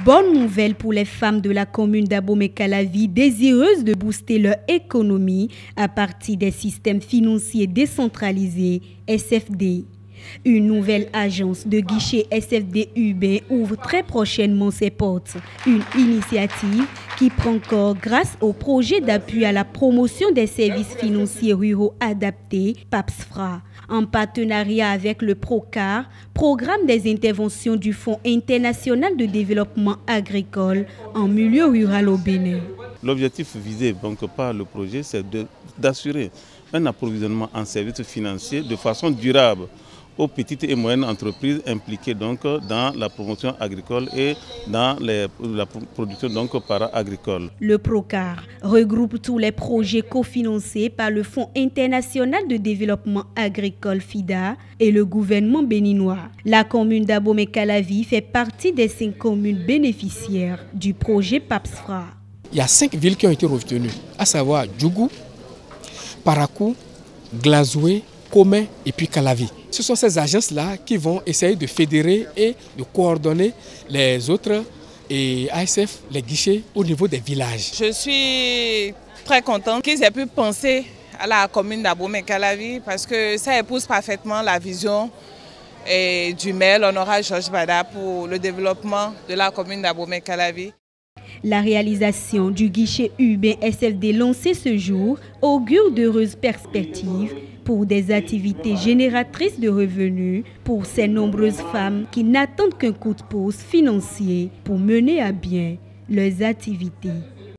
Bonne nouvelle pour les femmes de la commune d'Abomey-Calavi désireuses de booster leur économie à partir des systèmes financiers décentralisés SFD. Une nouvelle agence de guichet SFD UB ouvre très prochainement ses portes. Une initiative qui prend corps grâce au projet d'appui à la promotion des services financiers ruraux adaptés PAPSFRA, en partenariat avec le PROCAR, Programme des interventions du Fonds international de développement agricole en milieu rural au Bénin. L'objectif visé donc par le projet, c'est d'assurer un approvisionnement en services financiers de façon durable aux petites et moyennes entreprises impliquées donc dans la promotion agricole et dans la production donc para-agricole. Le PROCAR regroupe tous les projets cofinancés par le Fonds international de développement agricole FIDA et le gouvernement béninois. La commune d'Abomey-Calavi fait partie des 5 communes bénéficiaires du projet PAPSFRA. Il y a 5 villes qui ont été retenues, à savoir Djougou, Parakou, Glazoué, Komé et puis Calavi. Ce sont ces agences-là qui vont essayer de fédérer et de coordonner les autres et ASF, les guichets au niveau des villages. Je suis très contente qu'ils aient pu penser à la commune d'Abomey-Calavi parce que ça épouse parfaitement la vision du maire, l'honorable Georges Bada, pour le développement de la commune d'Abomey-Calavi. La réalisation du guichet UB SFD lancé ce jour augure d'heureuses perspectives pour des activités génératrices de revenus pour ces nombreuses femmes qui n'attendent qu'un coup de pouce financier pour mener à bien leurs activités.